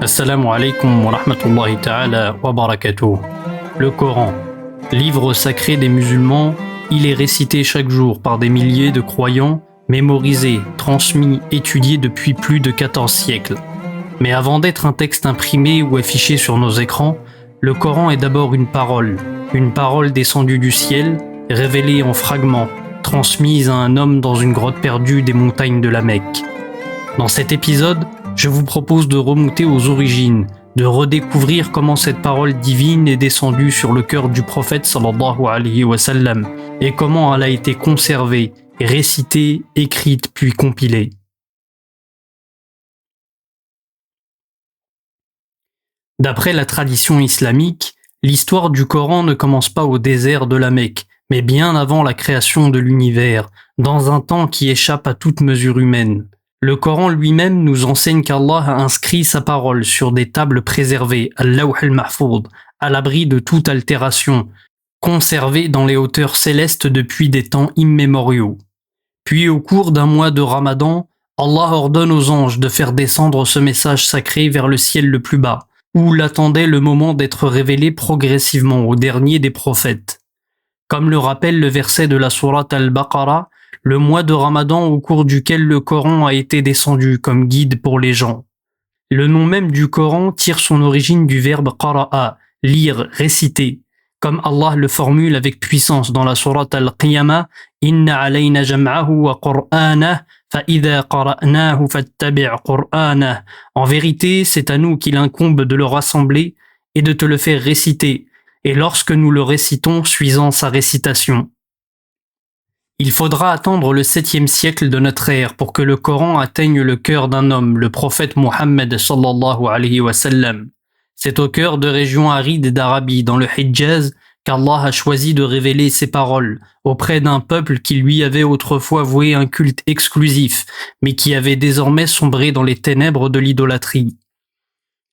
Assalamu alaikum wa rahmatullahi ta'ala wa barakatuh. Le Coran, livre sacré des musulmans, il est récité chaque jour par des milliers de croyants, mémorisé, transmis, étudié depuis plus de 14 siècles. Mais avant d'être un texte imprimé ou affiché sur nos écrans, le Coran est d'abord une parole descendue du ciel, révélée en fragments, transmise à un homme dans une grotte perdue des montagnes de la Mecque. Dans cet épisode, je vous propose de remonter aux origines, de redécouvrir comment cette parole divine est descendue sur le cœur du prophète sallallahu alayhi wa sallam et comment elle a été conservée, récitée, écrite puis compilée. D'après la tradition islamique, l'histoire du Coran ne commence pas au désert de la Mecque, mais bien avant la création de l'univers, dans un temps qui échappe à toute mesure humaine. Le Coran lui-même nous enseigne qu'Allah a inscrit sa parole sur des tables préservées, al-Lawh al-Mahfoud, à l'abri de toute altération, conservées dans les hauteurs célestes depuis des temps immémoriaux. Puis au cours d'un mois de Ramadan, Allah ordonne aux anges de faire descendre ce message sacré vers le ciel le plus bas, où l'attendait le moment d'être révélé progressivement au dernier des prophètes. Comme le rappelle le verset de la sourate Al-Baqarah, le mois de Ramadan au cours duquel le Coran a été descendu comme guide pour les gens. Le nom même du Coran tire son origine du verbe qara'a, lire, réciter, comme Allah le formule avec puissance dans la sourate Al-Qiyamah, Inna alayna jam'ahu wa qur'anah, fa idha qara'nahu fattabi' qur'anah. En vérité, c'est à nous qu'il incombe de le rassembler et de te le faire réciter, et lorsque nous le récitons, suivant sa récitation. Il faudra attendre le 7e siècle de notre ère pour que le Coran atteigne le cœur d'un homme, le prophète Mohammed sallallahu alayhi wa sallam. C'est au cœur de régions arides d'Arabie, dans le Hijaz, qu'Allah a choisi de révéler ses paroles auprès d'un peuple qui lui avait autrefois voué un culte exclusif, mais qui avait désormais sombré dans les ténèbres de l'idolâtrie.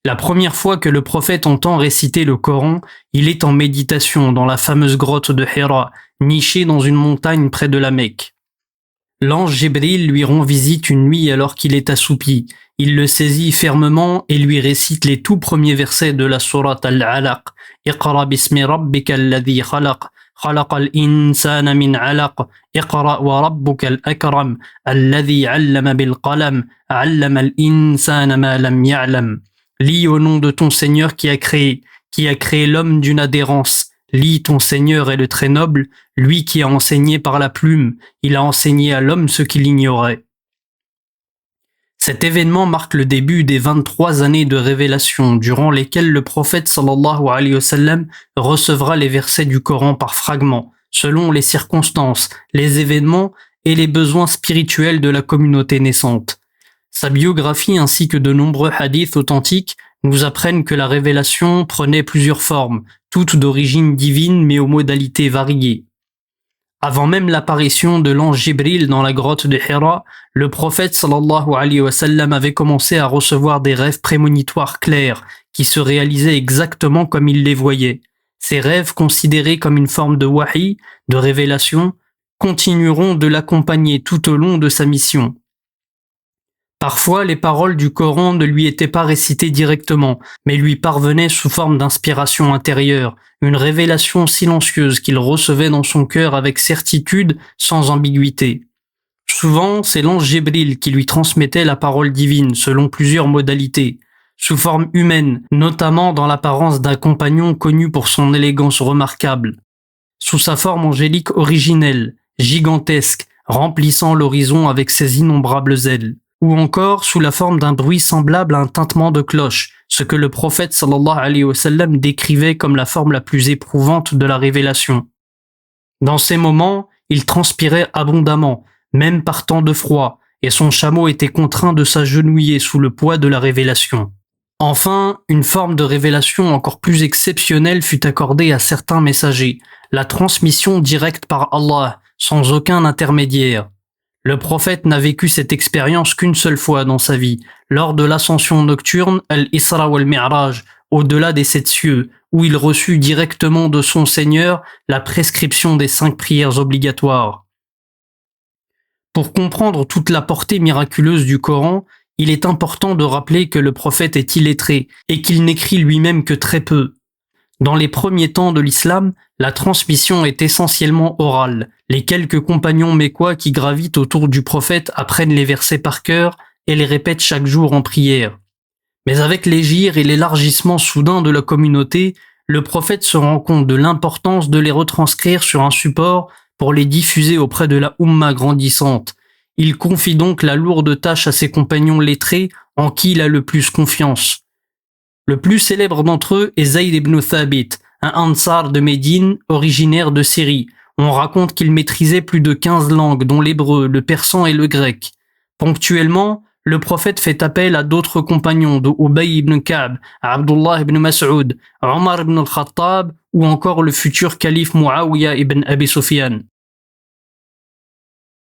La première fois que le prophète entend réciter le Coran, il est en méditation dans la fameuse grotte de Hira, nichée dans une montagne près de la Mecque. L'ange Jibril lui rend visite une nuit alors qu'il est assoupi. Il le saisit fermement et lui récite les tout premiers versets de la sourate Al-Alaq. Iqra bismi rabbika alladhi khalaq, khalaqal insana min alaq, iqra wa rabbuka al-akram, alladhi 'allama bil qalam, 'allama al-insana ma lam ya'lam. Lis au nom de ton Seigneur qui a créé l'homme d'une adhérence. Lis, ton Seigneur est le très noble, lui qui a enseigné par la plume, il a enseigné à l'homme ce qu'il ignorait. Cet événement marque le début des 23 années de révélation durant lesquelles le prophète sallallahu alayhi wa sallam recevra les versets du Coran par fragments, selon les circonstances, les événements et les besoins spirituels de la communauté naissante. Sa biographie ainsi que de nombreux hadiths authentiques nous apprennent que la révélation prenait plusieurs formes, toutes d'origine divine mais aux modalités variées. Avant même l'apparition de l'ange Jibril dans la grotte de Hira, le prophète sallallahu alayhi wa sallam avait commencé à recevoir des rêves prémonitoires clairs qui se réalisaient exactement comme il les voyait. Ces rêves, considérés comme une forme de wahi, de révélation, continueront de l'accompagner tout au long de sa mission. Parfois, les paroles du Coran ne lui étaient pas récitées directement, mais lui parvenaient sous forme d'inspiration intérieure, une révélation silencieuse qu'il recevait dans son cœur avec certitude, sans ambiguïté. Souvent, c'est l'ange Jibril qui lui transmettait la parole divine selon plusieurs modalités, sous forme humaine, notamment dans l'apparence d'un compagnon connu pour son élégance remarquable, sous sa forme angélique originelle, gigantesque, remplissant l'horizon avec ses innombrables ailes, ou encore sous la forme d'un bruit semblable à un tintement de cloche, ce que le prophète sallallahu alayhi wa sallam décrivait comme la forme la plus éprouvante de la révélation. Dans ces moments, il transpirait abondamment, même par temps de froid, et son chameau était contraint de s'agenouiller sous le poids de la révélation. Enfin, une forme de révélation encore plus exceptionnelle fut accordée à certains messagers, la transmission directe par Allah, sans aucun intermédiaire. Le prophète n'a vécu cette expérience qu'une seule fois dans sa vie, lors de l'ascension nocturne Al-Isra wal-Mi'raj, au-delà des 7 cieux, où il reçut directement de son Seigneur la prescription des 5 prières obligatoires. Pour comprendre toute la portée miraculeuse du Coran, il est important de rappeler que le prophète est illettré et qu'il n'écrit lui-même que très peu. Dans les premiers temps de l'islam, la transmission est essentiellement orale. Les quelques compagnons mécois qui gravitent autour du prophète apprennent les versets par cœur et les répètent chaque jour en prière. Mais avec l'hégire et l'élargissement soudain de la communauté, le prophète se rend compte de l'importance de les retranscrire sur un support pour les diffuser auprès de la Oumma grandissante. Il confie donc la lourde tâche à ses compagnons lettrés en qui il a le plus confiance. Le plus célèbre d'entre eux est Zayd ibn Thabit, un Ansar de Médine, originaire de Syrie. On raconte qu'il maîtrisait plus de 15 langues, dont l'hébreu, le persan et le grec. Ponctuellement, le prophète fait appel à d'autres compagnons de Ubay ibn Ka'b, Abdullah ibn Mas'ud, Omar ibn al-Khattab ou encore le futur calife Muawiyah ibn Abi Sufyan.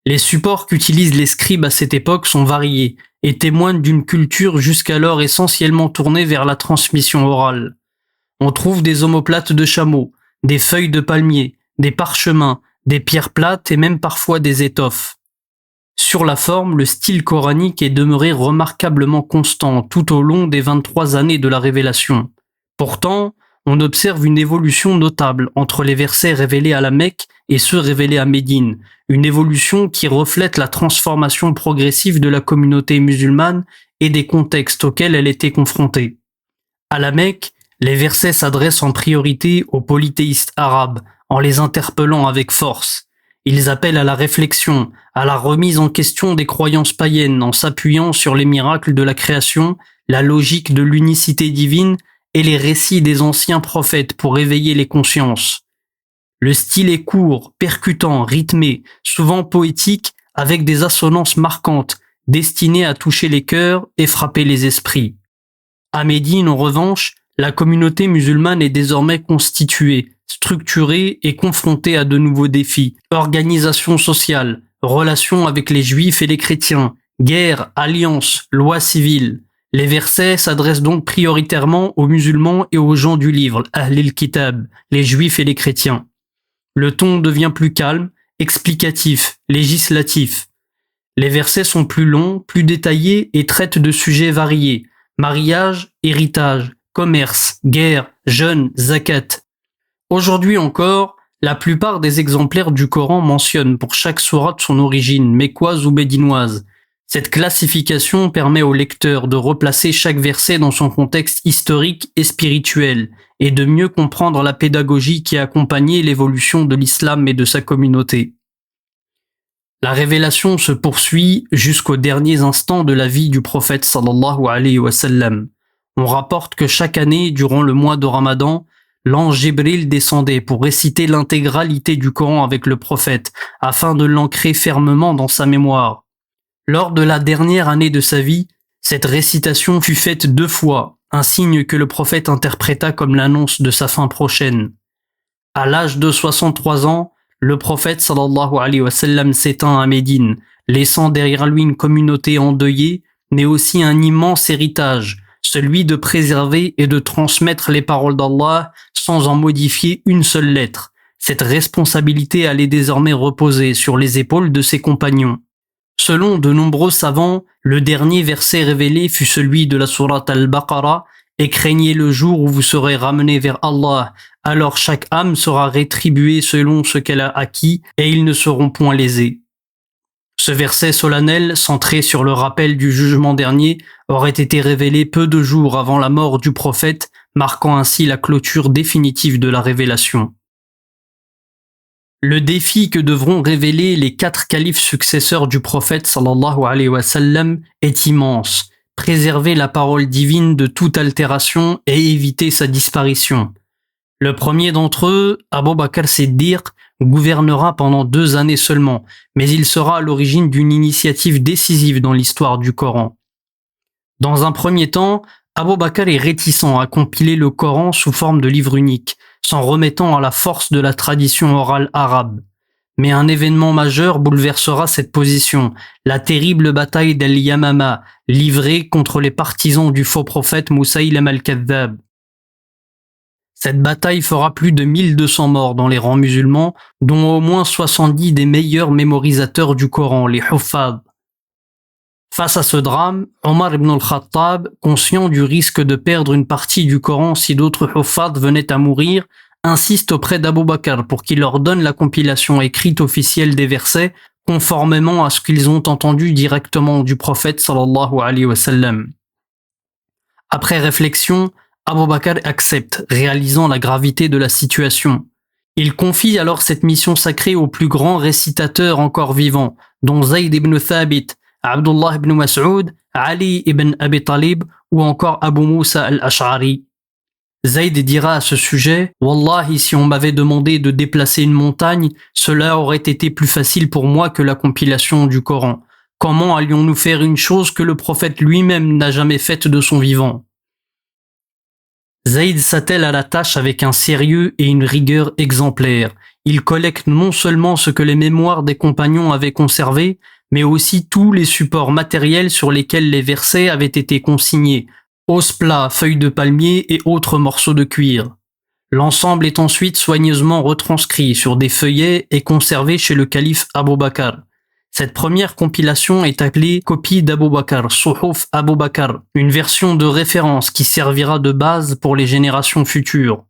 Les supports qu'utilisent les scribes à cette époque sont variés et témoignent d'une culture jusqu'alors essentiellement tournée vers la transmission orale. On trouve des omoplates de chameau, des feuilles de palmier, des parchemins, des pierres plates et même parfois des étoffes. Sur la forme, le style coranique est demeuré remarquablement constant tout au long des 23 années de la révélation. Pourtant, on observe une évolution notable entre les versets révélés à la Mecque et ceux révélés à Médine, une évolution qui reflète la transformation progressive de la communauté musulmane et des contextes auxquels elle était confrontée. À la Mecque, les versets s'adressent en priorité aux polythéistes arabes, en les interpellant avec force. Ils appellent à la réflexion, à la remise en question des croyances païennes en s'appuyant sur les miracles de la création, la logique de l'unicité divine et les récits des anciens prophètes pour éveiller les consciences. Le style est court, percutant, rythmé, souvent poétique, avec des assonances marquantes, destinées à toucher les cœurs et frapper les esprits. À Médine, en revanche, la communauté musulmane est désormais constituée, structurée et confrontée à de nouveaux défis. Organisation sociale, relations avec les juifs et les chrétiens, guerre, alliances, lois civiles. Les versets s'adressent donc prioritairement aux musulmans et aux gens du livre, Ahl al-Kitab, les juifs et les chrétiens. Le ton devient plus calme, explicatif, législatif. Les versets sont plus longs, plus détaillés et traitent de sujets variés. Mariage, héritage, commerce, guerre, jeûne, zakat. Aujourd'hui encore, la plupart des exemplaires du Coran mentionnent pour chaque sourate son origine, mécoise ou bédinoise. Cette classification permet au lecteur de replacer chaque verset dans son contexte historique et spirituel, et de mieux comprendre la pédagogie qui a accompagné l'évolution de l'islam et de sa communauté. La révélation se poursuit jusqu'aux derniers instants de la vie du prophète sallallahu alayhi wa sallam. On rapporte que chaque année, durant le mois de Ramadan, l'ange Jibril descendait pour réciter l'intégralité du Coran avec le prophète, afin de l'ancrer fermement dans sa mémoire. Lors de la dernière année de sa vie, cette récitation fut faite 2 fois, un signe que le prophète interpréta comme l'annonce de sa fin prochaine. À l'âge de 63 ans, le prophète sallallahu alayhi wa sallam s'éteint à Médine, laissant derrière lui une communauté endeuillée, mais aussi un immense héritage, celui de préserver et de transmettre les paroles d'Allah sans en modifier une seule lettre. Cette responsabilité allait désormais reposer sur les épaules de ses compagnons. Selon de nombreux savants, le dernier verset révélé fut celui de la sourate Al-Baqarah et craignez le jour où vous serez ramenés vers Allah, alors chaque âme sera rétribuée selon ce qu'elle a acquis et ils ne seront point lésés. Ce verset solennel, centré sur le rappel du jugement dernier, aurait été révélé peu de jours avant la mort du prophète, marquant ainsi la clôture définitive de la révélation. Le défi que devront révéler les 4 califes successeurs du prophète sallallahu alayhi wa sallam est immense. Préserver la parole divine de toute altération et éviter sa disparition. Le premier d'entre eux, Abu Bakr Siddiq, gouvernera pendant 2 années seulement, mais il sera à l'origine d'une initiative décisive dans l'histoire du Coran. Dans un premier temps, Abu Bakr est réticent à compiler le Coran sous forme de livre unique, s'en remettant à la force de la tradition orale arabe. Mais un événement majeur bouleversera cette position, la terrible bataille d'Al-Yamama, livrée contre les partisans du faux prophète Moussaïlem al-Kadhdhab. Cette bataille fera plus de 1200 morts dans les rangs musulmans, dont au moins 70 des meilleurs mémorisateurs du Coran, les Huffaz. Face à ce drame, Omar ibn al-Khattab, conscient du risque de perdre une partie du Coran si d'autres huffaz venaient à mourir, insiste auprès d'Abu Bakr pour qu'il leur donne la compilation écrite officielle des versets, conformément à ce qu'ils ont entendu directement du prophète sallallahu alayhi wa sallam. Après réflexion, Abu Bakr accepte, réalisant la gravité de la situation. Il confie alors cette mission sacrée aux plus grands récitateurs encore vivants, dont Zayd ibn Thabit, Abdullah ibn Mas'ud, Ali ibn Abi Talib ou encore Abu Musa al-Ash'ari. Zayd dira à ce sujet « Wallahi, si on m'avait demandé de déplacer une montagne, cela aurait été plus facile pour moi que la compilation du Coran. Comment allions-nous faire une chose que le prophète lui-même n'a jamais faite de son vivant ?» Zayd s'attelle à la tâche avec un sérieux et une rigueur exemplaires. Il collecte non seulement ce que les mémoires des compagnons avaient conservé, mais aussi tous les supports matériels sur lesquels les versets avaient été consignés, os plats, feuilles de palmier et autres morceaux de cuir. L'ensemble est ensuite soigneusement retranscrit sur des feuillets et conservé chez le calife Abu Bakr. Cette première compilation est appelée Copie d'Abu Bakr, Suhuf Abu Bakr, une version de référence qui servira de base pour les générations futures.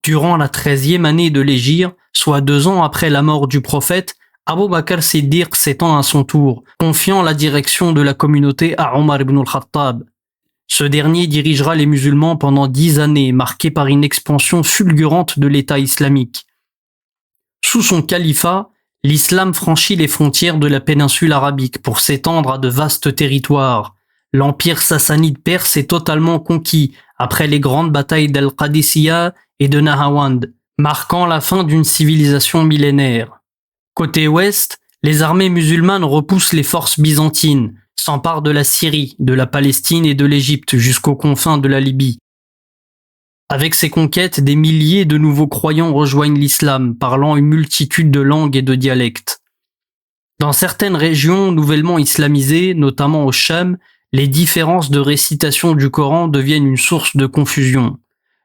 Durant la 13e année de l'Hégire, soit 2 ans après la mort du prophète, Abu Bakr Siddiq s'étend à son tour, confiant la direction de la communauté à Omar ibn al-Khattab. Ce dernier dirigera les musulmans pendant 10 années, marquées par une expansion fulgurante de l'État islamique. Sous son califat, l'islam franchit les frontières de la péninsule arabique pour s'étendre à de vastes territoires. L'empire sassanide perse est totalement conquis après les grandes batailles d'Al-Qadisiyah et de Nahawand, marquant la fin d'une civilisation millénaire. Côté ouest, les armées musulmanes repoussent les forces byzantines, s'emparent de la Syrie, de la Palestine et de l'Égypte jusqu'aux confins de la Libye. Avec ces conquêtes, des milliers de nouveaux croyants rejoignent l'islam, parlant une multitude de langues et de dialectes. Dans certaines régions nouvellement islamisées, notamment au Cham, les différences de récitation du Coran deviennent une source de confusion.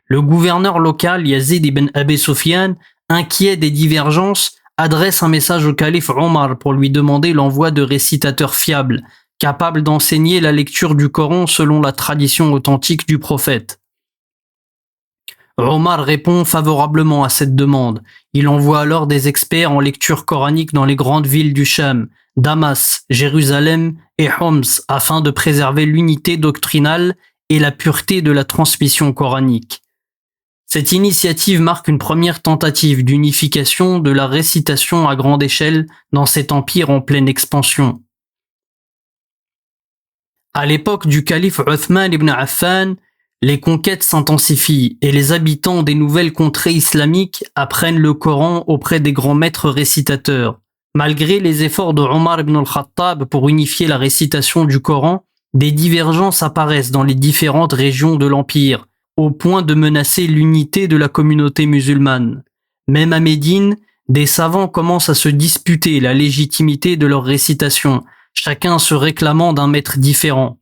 Le gouverneur local Yazid ibn Abi Sufyan, inquiet des divergences, adresse un message au calife Omar pour lui demander l'envoi de récitateurs fiables, capables d'enseigner la lecture du Coran selon la tradition authentique du prophète. Omar répond favorablement à cette demande. Il envoie alors des experts en lecture coranique dans les grandes villes du Cham, Damas, Jérusalem et Homs, afin de préserver l'unité doctrinale et la pureté de la transmission coranique. Cette initiative marque une première tentative d'unification de la récitation à grande échelle dans cet empire en pleine expansion. À l'époque du calife Uthman ibn Affan, les conquêtes s'intensifient et les habitants des nouvelles contrées islamiques apprennent le Coran auprès des grands maîtres récitateurs. Malgré les efforts de Omar ibn al-Khattab pour unifier la récitation du Coran, des divergences apparaissent dans les différentes régions de l'empire, au point de menacer l'unité de la communauté musulmane. Même à Médine, des savants commencent à se disputer la légitimité de leur récitation, chacun se réclamant d'un maître différent.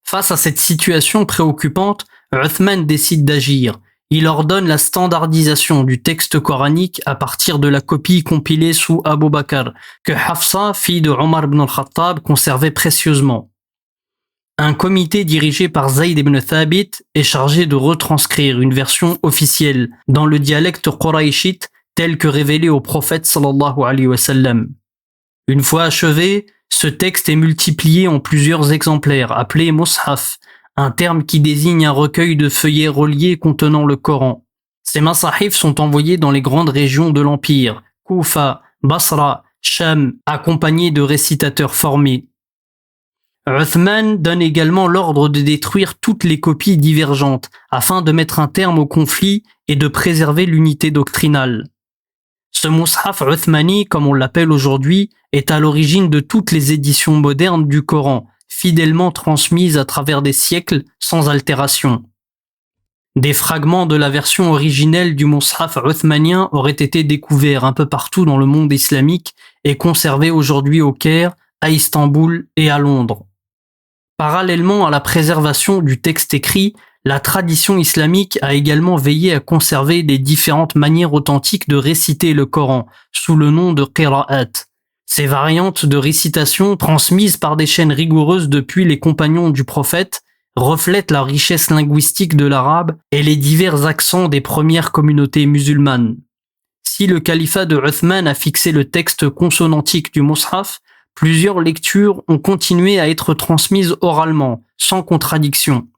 Face à cette situation préoccupante, Uthman décide d'agir. Il ordonne la standardisation du texte coranique à partir de la copie compilée sous Abu Bakr, que Hafsa, fille de Omar ibn al-Khattab, conservait précieusement. Un comité dirigé par Zayd ibn Thabit est chargé de retranscrire une version officielle dans le dialecte quraïchite tel que révélé au prophète sallallahu alayhi wa sallam. Une fois achevé, ce texte est multiplié en plusieurs exemplaires appelés mushaf, un terme qui désigne un recueil de feuillets reliés contenant le Coran. Ces masahifs sont envoyés dans les grandes régions de l'empire, Koufa, Basra, Cham, accompagnés de récitateurs formés. Uthman donne également l'ordre de détruire toutes les copies divergentes afin de mettre un terme au conflit et de préserver l'unité doctrinale. Ce mushaf uthmani, comme on l'appelle aujourd'hui, est à l'origine de toutes les éditions modernes du Coran, fidèlement transmises à travers des siècles sans altération. Des fragments de la version originelle du mushaf uthmanien auraient été découverts un peu partout dans le monde islamique et conservés aujourd'hui au Caire, à Istanbul et à Londres. Parallèlement à la préservation du texte écrit, la tradition islamique a également veillé à conserver les différentes manières authentiques de réciter le Coran, sous le nom de qira'at. Ces variantes de récitation, transmises par des chaînes rigoureuses depuis les compagnons du prophète, reflètent la richesse linguistique de l'arabe et les divers accents des premières communautés musulmanes. Si le califat de Uthman a fixé le texte consonantique du Mus'haf, plusieurs lectures ont continué à être transmises oralement, sans contradiction.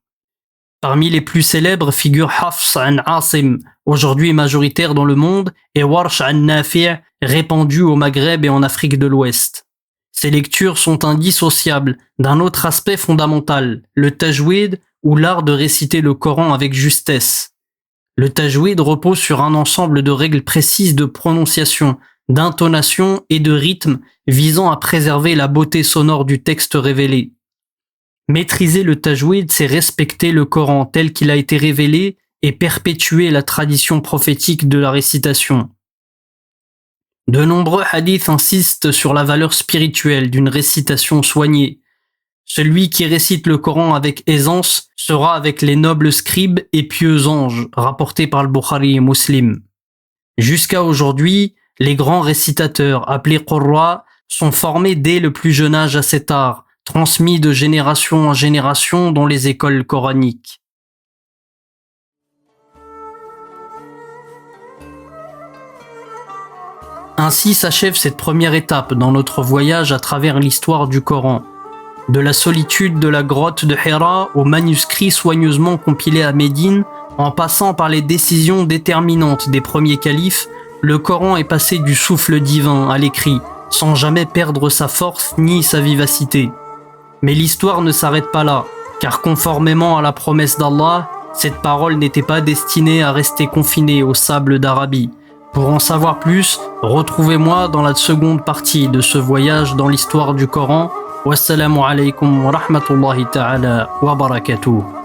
Parmi les plus célèbres figurent Hafs an Asim, aujourd'hui majoritaire dans le monde, et Warsh an Nafi', répandu au Maghreb et en Afrique de l'Ouest. Ces lectures sont indissociables d'un autre aspect fondamental, le tajwid, ou l'art de réciter le Coran avec justesse. Le tajwid repose sur un ensemble de règles précises de prononciation, d'intonation et de rythme visant à préserver la beauté sonore du texte révélé. Maîtriser le tajwid, c'est respecter le Coran tel qu'il a été révélé et perpétuer la tradition prophétique de la récitation. De nombreux hadiths insistent sur la valeur spirituelle d'une récitation soignée. Celui qui récite le Coran avec aisance sera avec les nobles scribes et pieux anges, rapportés par le Bukhari et Muslim. Jusqu'à aujourd'hui, les grands récitateurs, appelés Qurra, sont formés dès le plus jeune âge à cet art, transmis de génération en génération dans les écoles coraniques. Ainsi s'achève cette première étape dans notre voyage à travers l'histoire du Coran. De la solitude de la grotte de Hira aux manuscrits soigneusement compilés à Médine, en passant par les décisions déterminantes des premiers califes, le Coran est passé du souffle divin à l'écrit, sans jamais perdre sa force ni sa vivacité. Mais l'histoire ne s'arrête pas là, car conformément à la promesse d'Allah, cette parole n'était pas destinée à rester confinée au sable d'Arabie. Pour en savoir plus, retrouvez-moi dans la seconde partie de ce voyage dans l'histoire du Coran. Wassalamu alaikum wa rahmatullahi ta'ala wa barakatuh.